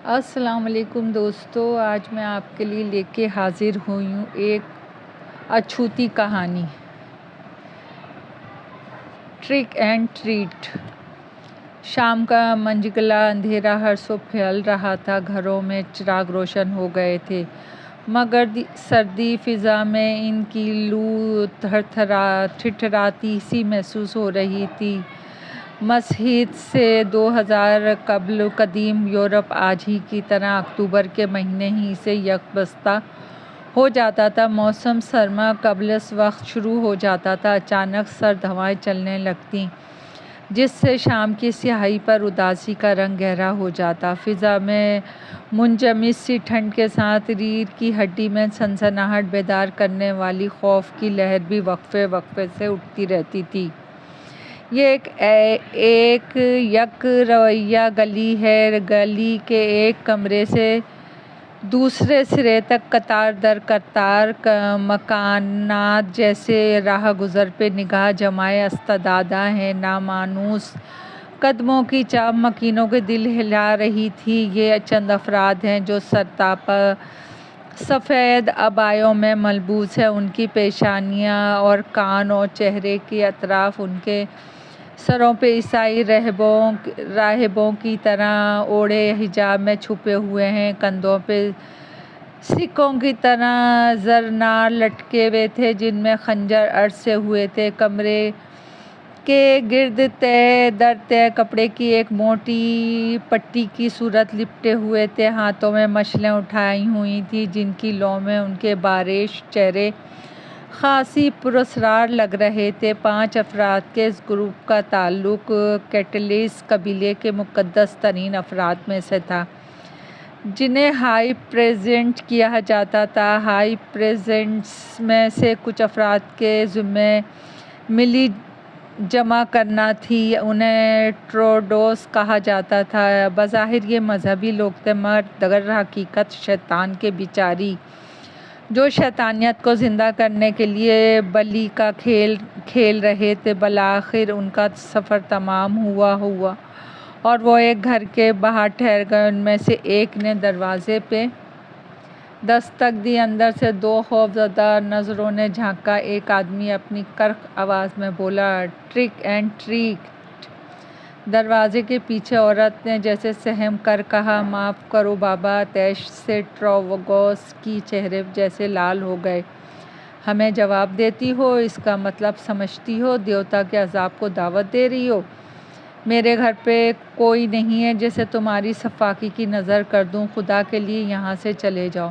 السلام علیکم دوستو، آج میں آپ کے لیے لے کے حاضر ہوئی ہوں ایک اچھوتی کہانی، ٹرک اینڈ ٹریٹ۔ شام کا منجھلا اندھیرا ہر سو پھیل رہا تھا، گھروں میں چراغ روشن ہو گئے تھے، مگر سردی فضا میں ان کی لو تھرتھراتی سی محسوس ہو رہی تھی۔ مسیحیت سے 2000 قبل قدیم یورپ آج ہی کی طرح اکتوبر کے مہینے ہی سے یکبستہ ہو جاتا تھا۔ موسم سرما قبل اس وقت شروع ہو جاتا تھا، اچانک سرد ہوائیں چلنے لگتیں، جس سے شام کی سیاہی پر اداسی کا رنگ گہرا ہو جاتا۔ فضا میں منجمد سی ٹھنڈ کے ساتھ ریڑھ کی ہڈی میں سنسناہٹ بیدار کرنے والی خوف کی لہر بھی وقفے وقفے سے اٹھتی رہتی تھی۔ یہ ایک یک رویہ گلی ہے، گلی کے ایک کمرے سے دوسرے سرے تک قطار در قطار مکانات جیسے راہ گزر پہ نگاہ جمائے استادہ ہیں۔ نامانوس قدموں کی چاپ مکینوں کے دل ہلا رہی تھی۔ یہ چند افراد ہیں جو سرتاپا سفید عبایوں میں ملبوس ہیں، ان کی پیشانیاں اور کان اور چہرے کے اطراف ان کے سروں پہ عیسائی راہبوں کی طرح اوڑھے حجاب میں چھپے ہوئے ہیں، کندھوں پہ سکوں کی طرح زرنار لٹکے ہوئے تھے جن میں خنجر ارسے ہوئے تھے۔ کمرے کے گرد تہہ در تہہ کپڑے کی ایک موٹی پٹی کی صورت لپٹے ہوئے تھے، ہاتھوں میں مشلیں اٹھائی ہوئی تھیں جن کی لو میں ان کے بارش چہرے خاصی پراسرار لگ رہے تھے۔ 5 افراد کے اس گروپ کا تعلق کیٹلس قبیلے کے مقدس ترین افراد میں سے تھا، جنہیں ہائی پریسٹ کہا جاتا تھا۔ ہائی پریسٹس میں سے کچھ افراد کے ذمے ملی جمع کرنا تھی، انہیں ٹروڈوس کہا جاتا تھا۔ بظاہر یہ مذہبی لوگ تھے، مگر در حقیقت شیطان کے بیچاری جو شیطانیت کو زندہ کرنے کے لیے بلی کا کھیل کھیل رہے تھے۔ بالآخر ان کا سفر تمام ہوا اور وہ ایک گھر کے باہر ٹھہر گئے۔ ان میں سے ایک نے دروازے پہ دستک دی، اندر سے 2 خوفزدہ نظروں نے جھانکا۔ ایک آدمی اپنی کرخ آواز میں بولا، ٹرک اینڈ ٹریٹ۔ دروازے کے پیچھے عورت نے جیسے سہم کر کہا، معاف کرو بابا۔ تیش سے ٹراوگوس کی چہرے جیسے لال ہو گئے۔ ہمیں جواب دیتی ہو، اس کا مطلب سمجھتی ہو دیوتا کے عذاب کو دعوت دے رہی ہو۔ میرے گھر پہ کوئی نہیں ہے جسے تمہاری سفاکی کی نذر کر دوں، خدا کے لیے یہاں سے چلے جاؤ،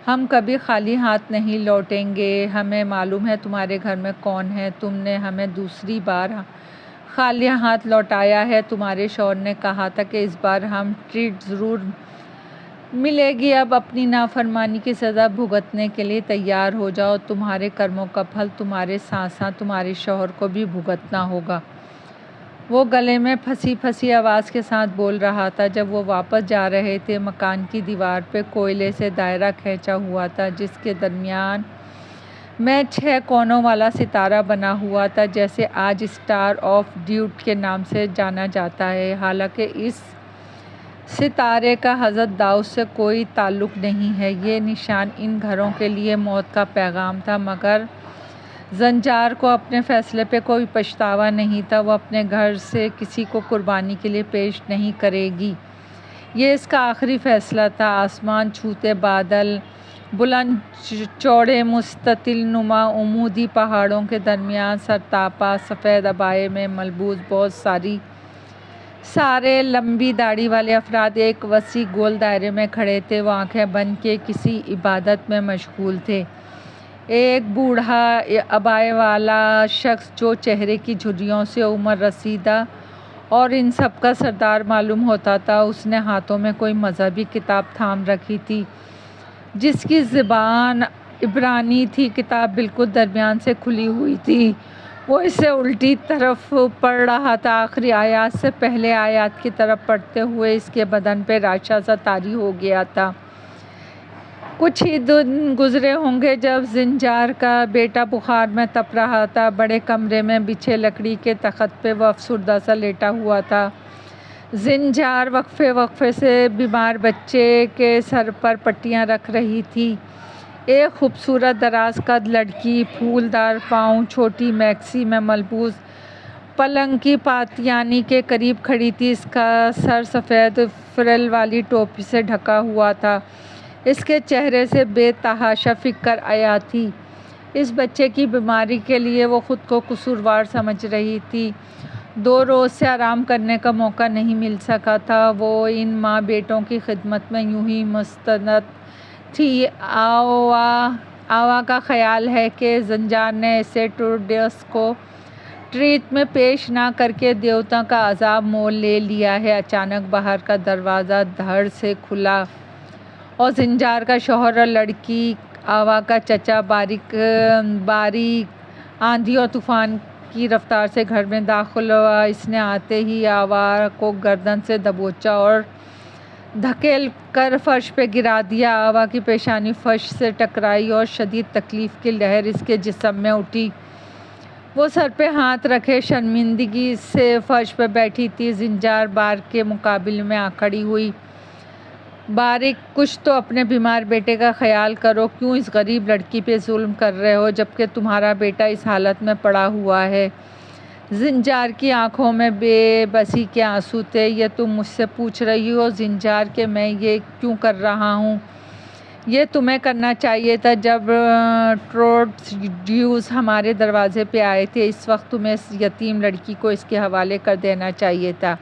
ہم کبھی خالی ہاتھ نہیں لوٹیں گے۔ ہمیں معلوم ہے تمہارے گھر میں کون ہے، تم نے ہمیں دوسری بار خالی ہاتھ لوٹایا ہے۔ تمہارے شوہر نے کہا تھا کہ اس بار ہم ٹریٹ ضرور ملے گی، اب اپنی نافرمانی کی سزا بھگتنے کے لیے تیار ہو جاؤ، تمہارے کرموں کا پھل تمہارے ساتھ ساتھ تمہارے شوہر کو بھی بھگتنا ہوگا۔ وہ گلے میں پھنسی پھنسی آواز کے ساتھ بول رہا تھا۔ جب وہ واپس جا رہے تھے، مکان کی دیوار پہ کوئلے سے دائرہ کھینچا ہوا تھا جس کے درمیان میں 6 کونوں والا ستارہ بنا ہوا تھا، جسے آج اسٹار آف ڈیوڈ کے نام سے جانا جاتا ہے۔ حالانکہ اس ستارے کا حضرت داؤد سے کوئی تعلق نہیں ہے، یہ نشان ان گھروں کے لیے موت کا پیغام تھا، مگر زنجار کو اپنے فیصلے پہ کوئی پچھتاوا نہیں تھا۔ وہ اپنے گھر سے کسی کو قربانی کے لیے پیش نہیں کرے گی، یہ اس کا آخری فیصلہ تھا۔ آسمان چھوتے بادل، بلند چوڑے مستطیل نما عمودی پہاڑوں کے درمیان سرتاپا سفید عبائے میں ملبوس بہت سارے لمبی داڑھی والے افراد ایک وسیع گول دائرے میں کھڑے تھے۔ وہ آنکھیں بند کیے کسی عبادت میں مشغول تھے۔ ایک بوڑھا عبائے والا شخص جو چہرے کی جھریوں سے عمر رسیدہ اور ان سب کا سردار معلوم ہوتا تھا، اس نے ہاتھوں میں کوئی مذہبی کتاب تھام رکھی تھی جس کی زبان عبرانی تھی۔ کتاب بالکل درمیان سے کھلی ہوئی تھی، وہ اسے الٹی طرف پڑھ رہا تھا، آخری آیات سے پہلے آیات کی طرف پڑھتے ہوئے اس کے بدن پہ راشا سا طاری ہو گیا تھا۔ کچھ ہی دن گزرے ہوں گے جب زنجار کا بیٹا بخار میں تپ رہا تھا۔ بڑے کمرے میں بچھے لکڑی کے تخت پہ وہ افسردہ سا لیٹا ہوا تھا، زنجار وقفے سے بیمار بچے کے سر پر پٹیاں رکھ رہی تھی۔ ایک خوبصورت دراز قد لڑکی پھولدار پاؤں چھوٹی میکسی میں ملبوس پلنگ کی پاتیانی کے قریب کھڑی تھی۔ اس کا سر سفید فرل والی ٹوپی سے ڈھکا ہوا تھا۔ اس کے چہرے سے بے تحاشا فکر آیا تھی۔ اس بچے کی بیماری کے لیے وہ خود کو قصوروار سمجھ رہی تھی۔ 2 روز سے آرام کرنے کا موقع نہیں مل سکا تھا۔ وہ ان ماں بیٹوں کی خدمت میں یوں ہی مستند تھی۔ آوا کا خیال ہے کہ زنجار نے اسے ٹروڈیوس کو ٹریٹ میں پیش نہ کر کے دیوتا کا عذاب مول لے لیا ہے۔ اچانک باہر کا دروازہ دھڑ سے کھلا اور زنجار کا شوہر اور لڑکی آوا کا چچا باریک آندھی اور طوفان کی رفتار سے گھر میں داخل ہوا۔ اس نے آتے ہی آوا کو گردن سے دبوچا اور دھکیل کر فرش پہ گرا دیا۔ آوا کی پیشانی فرش سے ٹکرائی اور شدید تکلیف کی لہر اس کے جسم میں اٹھی۔ وہ سر پہ ہاتھ رکھے شرمندگی سے فرش پہ بیٹھی تھی۔ زنجار بار کے مقابلے میں آ کھڑی ہوئی۔ باریک، کچھ تو اپنے بیمار بیٹے کا خیال کرو۔ کیوں اس غریب لڑکی پہ ظلم کر رہے ہو جبکہ تمہارا بیٹا اس حالت میں پڑا ہوا ہے؟ زنجار کی آنکھوں میں بے بسی کے آنسو تھے۔ یہ تم مجھ سے پوچھ رہی ہو زنجار کہ میں یہ کیوں کر رہا ہوں؟ یہ تمہیں کرنا چاہیے تھا جب ٹروڈیوس ہمارے دروازے پہ آئے تھے۔ اس وقت تمہیں اس یتیم لڑکی کو اس کے حوالے کر دینا چاہیے تھا۔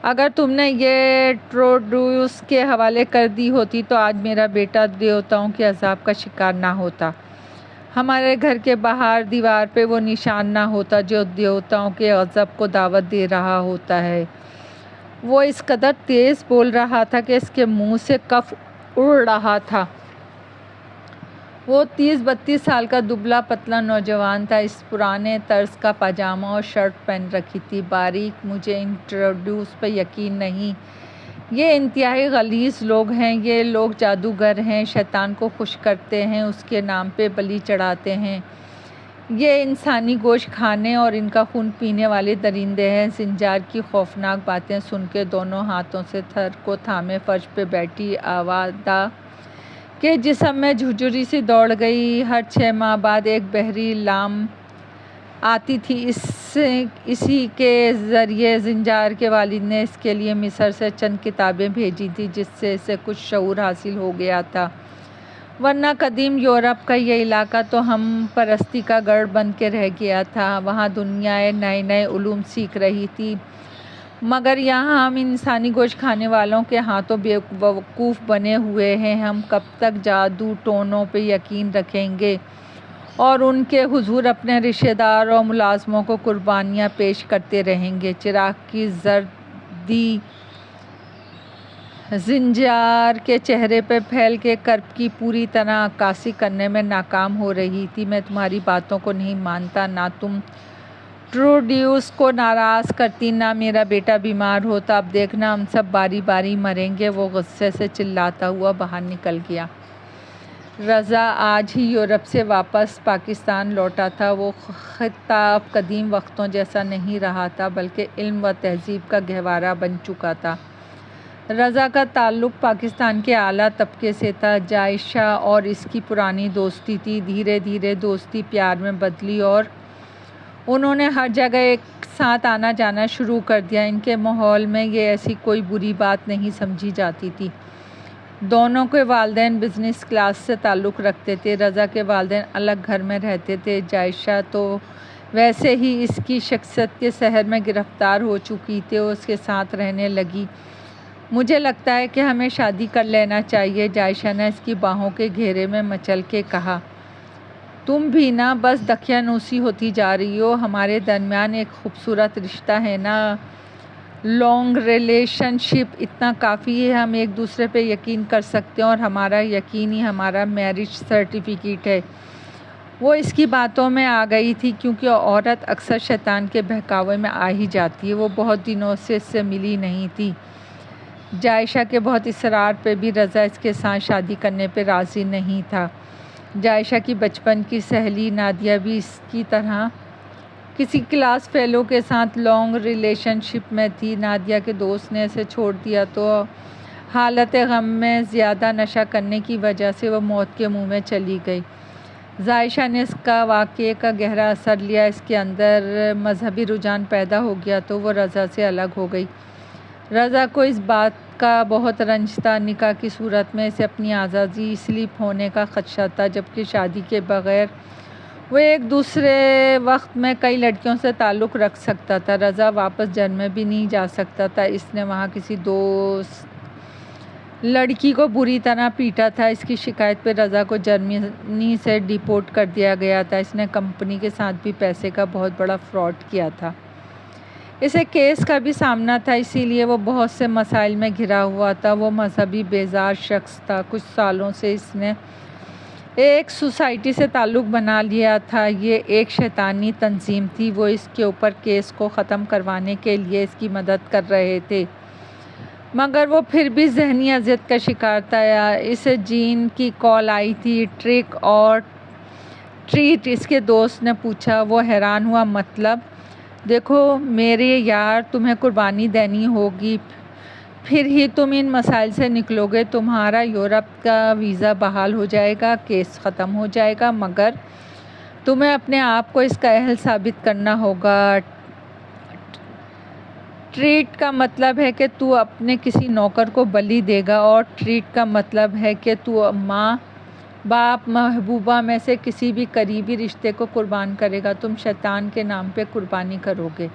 اگر تم نے یہ ٹروڈیوس کے حوالے کر دی ہوتی تو آج میرا بیٹا دیوتاؤں کے عذاب کا شکار نہ ہوتا۔ ہمارے گھر کے باہر دیوار پہ وہ نشان نہ ہوتا جو دیوتاؤں کے غضب کو دعوت دے رہا ہوتا ہے۔ وہ اس قدر تیز بول رہا تھا کہ اس کے منہ سے کف اڑ رہا تھا۔ وہ 30-32 سال کا دبلا پتلا نوجوان تھا۔ اس پرانے طرز کا پاجامہ اور شرٹ پہن رکھی تھی۔ باریک، مجھے ان ٹروڈیوس پہ یقین نہیں۔ یہ انتہائی غلیظ لوگ ہیں۔ یہ لوگ جادوگر ہیں، شیطان کو خوش کرتے ہیں، اس کے نام پہ بلی چڑھاتے ہیں۔ یہ انسانی گوشت کھانے اور ان کا خون پینے والے درندے ہیں۔ زنجار کی خوفناک باتیں سن کے دونوں ہاتھوں سے تھر کو تھامے فرش پہ بیٹھی آوا کے جسم میں جھرجھری سی دوڑ گئی۔ ہر 6 ماہ بعد ایک بحری لام آتی تھی۔ اسی کے ذریعے زنجار کے والد نے اس کے لیے مصر سے چند کتابیں بھیجی تھی جس سے اسے کچھ شعور حاصل ہو گیا تھا، ورنہ قدیم یورپ کا یہ علاقہ تو ہم پرستی کا گڑھ بن کے رہ گیا تھا۔ وہاں دنیا نئے علوم سیکھ رہی تھی، مگر یہاں ہم انسانی گوشت کھانے والوں کے ہاتھوں بیوقوف بنے ہوئے ہیں۔ ہم کب تک جادو ٹونوں پہ یقین رکھیں گے اور ان کے حضور اپنے رشتہ دار اور ملازموں کو قربانیاں پیش کرتے رہیں گے؟ چراغ کی زردی زنجار کے چہرے پہ پھیل کے کرب کی پوری طرح عکاسی کرنے میں ناکام ہو رہی تھی۔ میں تمہاری باتوں کو نہیں مانتا، نہ تم ٹروڈیوس کو ناراض کرتی، نہ میرا بیٹا بیمار ہوتا۔ اب دیکھنا ہم سب باری باری مریں گے۔ وہ غصے سے چلاتا ہوا باہر نکل گیا۔ رضا آج ہی یورپ سے واپس پاکستان لوٹا تھا۔ وہ خطہ اب قدیم وقتوں جیسا نہیں رہا تھا بلکہ علم و تہذیب کا گہوارہ بن چکا تھا۔ رضا کا تعلق پاکستان کے اعلیٰ طبقے سے تھا۔ جائشہ اور اس کی پرانی دوستی تھی۔ دھیرے دھیرے دوستی پیار میں بدلی اور انہوں نے ہر جگہ ایک ساتھ آنا جانا شروع کر دیا۔ ان کے ماحول میں یہ ایسی کوئی بری بات نہیں سمجھی جاتی تھی۔ دونوں کے والدین بزنس کلاس سے تعلق رکھتے تھے۔ رضا کے والدین الگ گھر میں رہتے تھے۔ جائشہ تو ویسے ہی اس کی شخصیت کے سحر میں گرفتار ہو چکی تھی اور اس کے ساتھ رہنے لگی۔ مجھے لگتا ہے کہ ہمیں شادی کر لینا چاہیے، جائشہ نے اس کی باہوں کے گھیرے میں مچل کے کہا۔ تم بھی نا بس دقیانوسی ہوتی جا رہی ہو۔ ہمارے درمیان ایک خوبصورت رشتہ ہے نا، لانگ ریلیشن شپ، اتنا کافی ہے۔ ہم ایک دوسرے پہ یقین کر سکتے ہیں اور ہمارا یقین ہی ہمارا میرج سرٹیفکیٹ ہے۔ وہ اس کی باتوں میں آ گئی تھی کیونکہ عورت اکثر شیطان کے بہکاوے میں آ ہی جاتی ہے۔ وہ بہت دنوں سے اس سے ملی نہیں تھی۔ جائشہ کے بہت اصرار پہ بھی رضا اس کے ساتھ شادی کرنے پہ راضی نہیں تھا۔ جائشہ کی بچپن کی سہیلی نادیہ بھی اس کی طرح کسی کلاس فیلو کے ساتھ لانگ ریلیشن شپ میں تھی۔ نادیہ کے دوست نے اسے چھوڑ دیا تو حالت غم میں زیادہ نشہ کرنے کی وجہ سے وہ موت کے منہ میں چلی گئی۔ عائشہ نے اس کا واقعے کا گہرا اثر لیا، اس کے اندر مذہبی رجحان پیدا ہو گیا تو وہ رضا سے الگ ہو گئی۔ رضا کو اس بات کا بہت رنج تھا، نکاح کی صورت میں اسے اپنی آزادی سلپ ہونے کا خدشہ تھا، جبکہ شادی کے بغیر وہ ایک دوسرے وقت میں کئی لڑکیوں سے تعلق رکھ سکتا تھا۔ رضا واپس جرمنی بھی نہیں جا سکتا تھا، اس نے وہاں کسی دوست لڑکی کو بری طرح پیٹا تھا۔ اس کی شکایت پہ رضا کو جرمنی سے ڈیپورٹ کر دیا گیا تھا۔ اس نے کمپنی کے ساتھ بھی پیسے کا بہت بڑا فراڈ کیا تھا۔ اسے کیس کا بھی سامنا تھا، اسی لیے وہ بہت سے مسائل میں گھرا ہوا تھا۔ وہ مذہبی بیزار شخص تھا۔ کچھ سالوں سے اس نے ایک سوسائٹی سے تعلق بنا لیا تھا، یہ ایک شیطانی تنظیم تھی۔ وہ اس کے اوپر کیس کو ختم کروانے کے لیے اس کی مدد کر رہے تھے، مگر وہ پھر بھی ذہنی اذیت کا شکار تھا۔ اسے جین کی کال آئی تھی۔ ٹرک اور ٹریٹ، اس کے دوست نے پوچھا۔ وہ حیران ہوا۔ مطلب؟ دیکھو میرے یار، تمہیں قربانی دینی ہوگی، پھر ہی تم ان مسائل سے نکلو گے۔ تمہارا یورپ کا ویزا بحال ہو جائے گا، کیس ختم ہو جائے گا، مگر تمہیں اپنے آپ کو اس کا اہل ثابت کرنا ہوگا۔ ٹریٹ کا مطلب ہے کہ تو اپنے کسی نوکر کو بلی دے گا، اور ٹریٹ کا مطلب ہے کہ تو ماں باپ محبوبہ میں سے کسی بھی قریبی رشتے کو قربان کرے گا۔ تم شیطان کے نام پہ قربانی کرو گے۔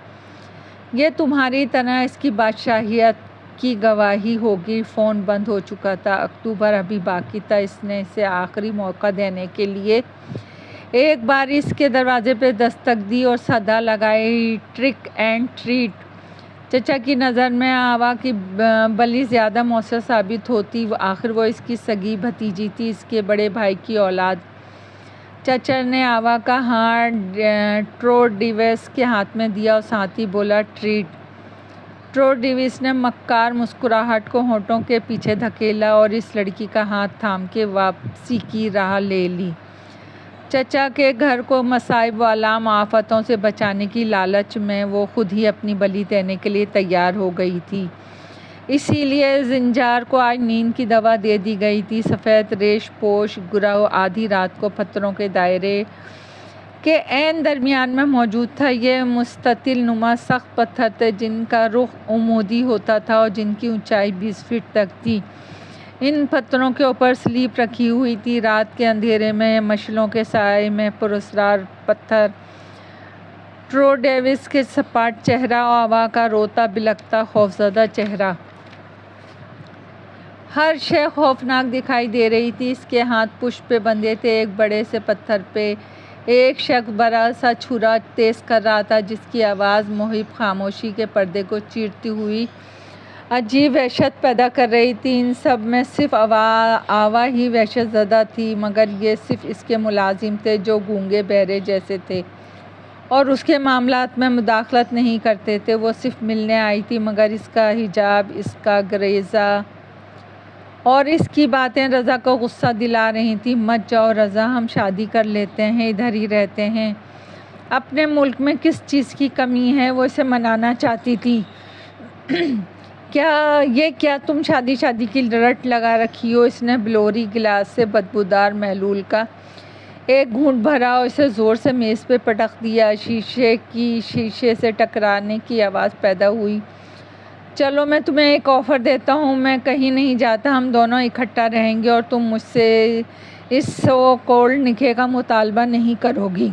یہ تمہاری طرح اس کی بادشاہیت کی گواہی ہوگی۔ فون بند ہو چکا تھا، اکتوبر ابھی باقی تھا۔ اس نے اسے آخری موقع دینے کے لیے ایک بار اس کے دروازے پہ دستک دی اور صدا لگائی، ٹرک اینڈ ٹریٹ۔ چچا کی نظر میں آوا کی بلی زیادہ مؤثر ثابت ہوتی، آخر وہ اس کی سگی بھتیجی تھی، اس کے بڑے بھائی کی اولاد۔ چچا نے آوا کا ہاتھ ٹرو ڈیوس کے ہاتھ میں دیا اور ساتھ ہی بولا، ٹریٹ۔ ٹرو ڈیوس نے مکار مسکراہٹ کو ہونٹوں کے پیچھے دھکیلا اور اس لڑکی کا ہاتھ تھام کے واپسی کی راہ لے لی۔ چچا کے گھر کو مصائب و آلام آفتوں سے بچانے کی لالچ میں وہ خود ہی اپنی بلی دینے کے لیے تیار ہو گئی تھی، اسی لیے زنجار کو آج نیند کی دوا دے دی گئی تھی۔ سفید ریش پوش گروہ آدھی رات کو پتھروں کے دائرے کے عین درمیان میں موجود تھا۔ یہ مستطیل نما سخت پتھر تھے جن کا رخ عمودی ہوتا تھا اور جن کی اونچائی 20 فٹ تک تھی۔ ان پتھروں کے اوپر سلیپ رکھی ہوئی تھی۔ رات کے اندھیرے میں مشعلوں کے سائے میں پراسرار پتھر، ٹرو ڈیوس کے سپاٹ چہرہ اور آوا کا روتا بلکتا خوفزدہ چہرہ، ہر شے خوفناک دکھائی دے رہی تھی۔ اس کے ہاتھ پشت پہ بندھے تھے، ایک بڑے سے پتھر پہ ایک شخص بڑا سا چھرا تیز کر رہا تھا، جس کی آواز محیط خاموشی کے پردے کو چیرتی ہوئی عجیب وحشت پیدا کر رہی تھی۔ ان سب میں صرف آوا ہی وحشت زدہ تھی، مگر یہ صرف اس کے ملازم تھے جو گونگے بہرے جیسے تھے اور اس کے معاملات میں مداخلت نہیں کرتے تھے۔ وہ صرف ملنے آئی تھی، مگر اس کا حجاب، اس کا گریزہ اور اس کی باتیں رضا کو غصہ دلا رہی تھی۔ مت جاؤ رضا، ہم شادی کر لیتے ہیں، ادھر ہی رہتے ہیں۔ اپنے ملک میں کس چیز کی کمی ہے؟ وہ اسے منانا چاہتی تھی۔ کیا تم شادی کی رٹ لگا رکھی ہو؟ اس نے بلوری گلاس سے بدبودار محلول کا ایک گھونٹ بھرا اور اسے زور سے میز پہ پٹک دیا۔ شیشے سے ٹکرانے کی آواز پیدا ہوئی۔ چلو میں تمہیں ایک آفر دیتا ہوں، میں کہیں نہیں جاتا، ہم دونوں اکٹھا رہیں گے اور تم مجھ سے اس سو کولڈ نکاح کا مطالبہ نہیں کرو گی۔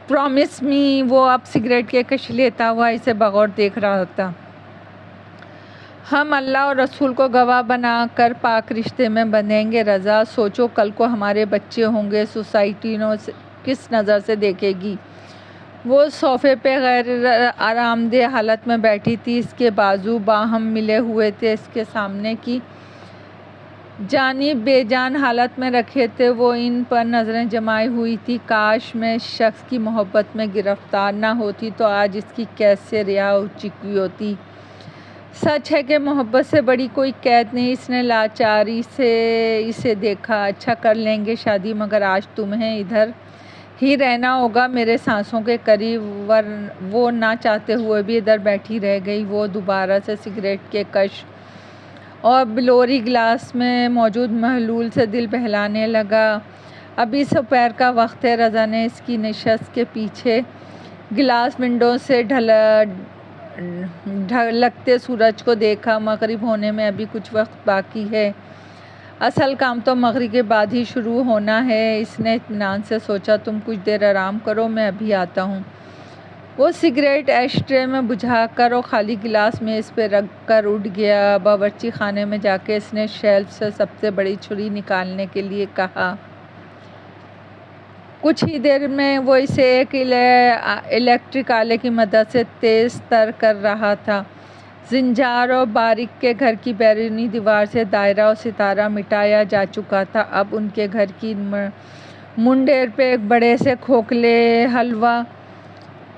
پرامس می۔ وہ اب سگریٹ کے کش لیتا ہوا اسے بغور دیکھ رہا تھا۔ ہم اللہ اور رسول کو گواہ بنا کر پاک رشتے میں بندھیں گے رضا۔ سوچو کل کو ہمارے بچے ہوں گے، سوسائٹی کس نظر سے دیکھے گی؟ وہ صوفے پہ غیر آرام دہ حالت میں بیٹھی تھی، اس کے بازو باہم ملے ہوئے تھے، اس کے سامنے کی جانب بے جان حالت میں رکھے تھے۔ وہ ان پر نظریں جمائے ہوئی تھی۔ کاش میں اس شخص کی محبت میں گرفتار نہ ہوتی تو آج اس کی قید سے رہا ہو چکی ہوتی۔ سچ ہے کہ محبت سے بڑی کوئی قید نہیں۔ اس نے لاچاری سے اسے دیکھا۔ اچھا کر لیں گے شادی، مگر آج تمہیں ادھر ہی رہنا ہوگا میرے سانسوں کے قریب، وہ نہ چاہتے ہوئے بھی ادھر بیٹھی رہ گئی۔ وہ دوبارہ سے سگریٹ کے کش اور بلوری گلاس میں موجود محلول سے دل بہلانے لگا۔ ابھی دوپہر کا وقت ہے۔ رضا نے اس کی نشست کے پیچھے گلاس ونڈو سے ڈھلکتے سورج کو دیکھا۔ مغرب ہونے میں ابھی کچھ وقت باقی ہے، اصل کام تو مغرب کے بعد ہی شروع ہونا ہے۔ اس نے اطمینان سے سوچا، تم کچھ دیر آرام کرو، میں ابھی آتا ہوں۔ وہ سگریٹ ایش ٹرے میں بجھا کر اور خالی گلاس میز پہ رکھ کر اٹھ گیا۔ باورچی خانے میں جا کے اس نے شیلف سے سب سے بڑی چھری نکالنے کے لیے کہا۔ کچھ ہی دیر میں وہ اسے ایک الیکٹرک آلے کی مدد سے تیز تر کر رہا تھا۔ زنجار اور باریک کے گھر کی بیرونی دیوار سے دائرہ اور ستارہ مٹایا جا چکا تھا۔ اب ان کے گھر کی منڈیر پہ ایک بڑے سے کھوکھلے حلوہ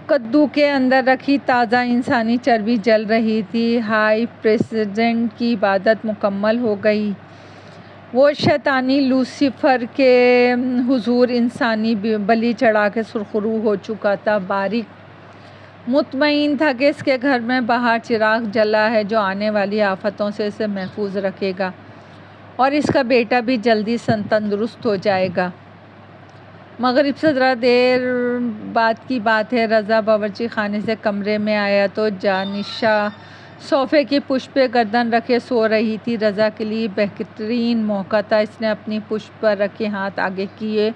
کدو کے اندر رکھی تازہ انسانی چربی جل رہی تھی۔ ہائی پریسیڈنٹ کی عبادت مکمل ہو گئی۔ وہ شیطانی لوسیفر کے حضور انسانی بلی چڑھا کے سرخرو ہو چکا تھا۔ باریک مطمئن تھا کہ اس کے گھر میں باہر چراغ جلا ہے جو آنے والی آفتوں سے اسے محفوظ رکھے گا، اور اس کا بیٹا بھی جلدی تندرست ہو جائے گا۔ مغرب سے ذرا دیر بعد کی بات ہے۔ رضا باورچی خانے سے کمرے میں آیا تو جانشہ صوفے کی پشت پہ گردن رکھے سو رہی تھی۔ رضا کے لیے بہترین موقع تھا۔ اس نے اپنی پشت پر رکھے ہاتھ آگے کیے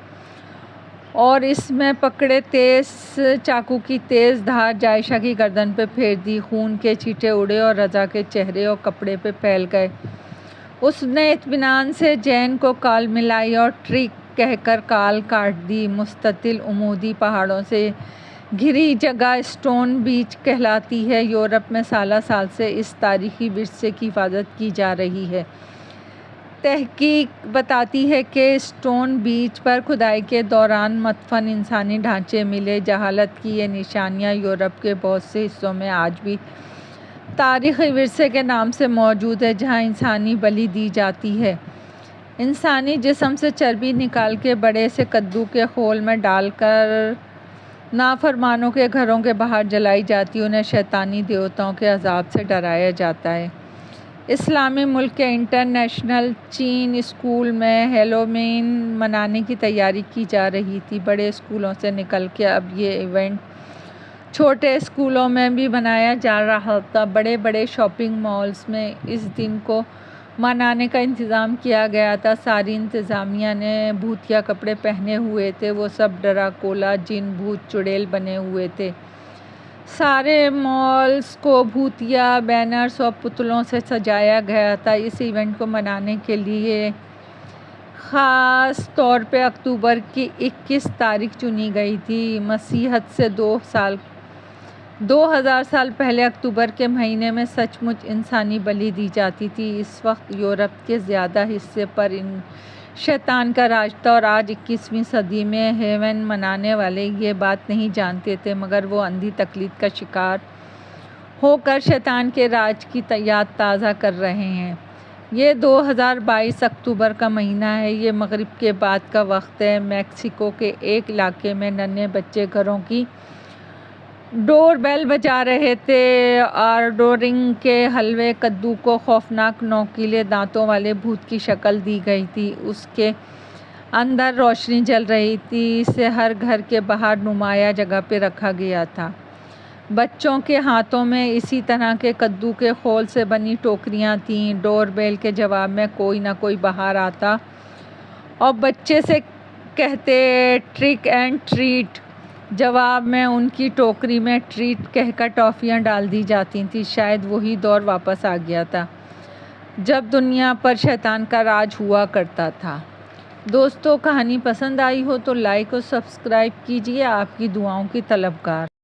اور اس میں پکڑے تیز چاقو کی تیز دھار جائشہ کی گردن پہ پھیر دی۔ خون کے چھینٹے اڑے اور رضا کے چہرے اور کپڑے پہ پھیل گئے۔ اس نے اطمینان سے جین کو کال ملائی اور ٹریک کہہ کر کال کاٹ دی۔ مستطیل عمودی پہاڑوں سے گھری جگہ اسٹون بیچ کہلاتی ہے۔ یورپ میں سالہ سال سے اس تاریخی ورثے کی حفاظت کی جا رہی ہے۔ تحقیق بتاتی ہے کہ اسٹون بیچ پر کھدائی کے دوران مدفن انسانی ڈھانچے ملے۔ جہالت کی یہ نشانیاں یورپ کے بہت سے حصوں میں آج بھی تاریخی ورثے کے نام سے موجود ہے، جہاں انسانی بلی دی جاتی ہے۔ انسانی جسم سے چربی نکال کے بڑے سے کدو کے خول میں ڈال کر نافرمانوں کے گھروں کے باہر جلائی جاتی، انہیں شیطانی دیوتاؤں کے عذاب سے ڈرایا جاتا ہے۔ اسلامی ملک کے انٹرنیشنل چین اسکول میں ہیلووین منانے کی تیاری کی جا رہی تھی۔ بڑے اسکولوں سے نکل کے اب یہ ایونٹ چھوٹے اسکولوں میں بھی منایا جا رہا تھا۔ بڑے بڑے شاپنگ مالز میں اس دن کو منانے کا انتظام کیا گیا تھا۔ ساری انتظامیہ نے بھوتیا کپڑے پہنے ہوئے تھے۔ وہ سب ڈراکولا، جن، بھوت چڑیل بنے ہوئے تھے۔ سارے مالز کو بھوتیا بینرز اور پتلوں سے سجایا گیا تھا۔ اس ایونٹ کو منانے کے لیے خاص طور پہ اکتوبر کی 21 تاریخ چنی گئی تھی۔ مسیحت سے 2000 سال پہلے اکتوبر کے مہینے میں سچ مچ انسانی بلی دی جاتی تھی۔ اس وقت یورپ کے زیادہ حصے پر شیطان کا راج تھا، اور آج 21ویں صدی میں ہیلووین منانے والے یہ بات نہیں جانتے تھے، مگر وہ اندھی تقلید کا شکار ہو کر شیطان کے راج کی یاد تازہ کر رہے ہیں۔ یہ 2022 اکتوبر کا مہینہ ہے۔ یہ مغرب کے بعد کا وقت ہے۔ میکسیکو کے ایک علاقے میں ننھے بچے گھروں کی ڈور بیل بجا رہے تھے۔ آرڈورنگ کے حلوے کدو کو خوفناک نوکیلے دانتوں والے بھوت کی شکل دی گئی تھی۔ اس کے اندر روشنی جل رہی تھی۔ اسے ہر گھر کے باہر نمایاں جگہ پہ رکھا گیا تھا۔ بچوں کے ہاتھوں میں اسی طرح کے کدو کے خول سے بنی ٹوکریاں تھیں۔ ڈور بیل کے جواب میں کوئی نہ کوئی باہر آتا اور بچے سے کہتے ٹرک اینڈ ٹریٹ۔ جواب میں ان کی ٹوکری میں ٹریٹ کہہ کر ٹافیاں ڈال دی جاتی تھیں۔ شاید وہی دور واپس آ گیا تھا جب دنیا پر شیطان کا راج ہوا کرتا تھا۔ دوستو، کہانی پسند آئی ہو تو لائک اور سبسکرائب کیجیے۔ آپ کی دعاؤں کی طلبگار۔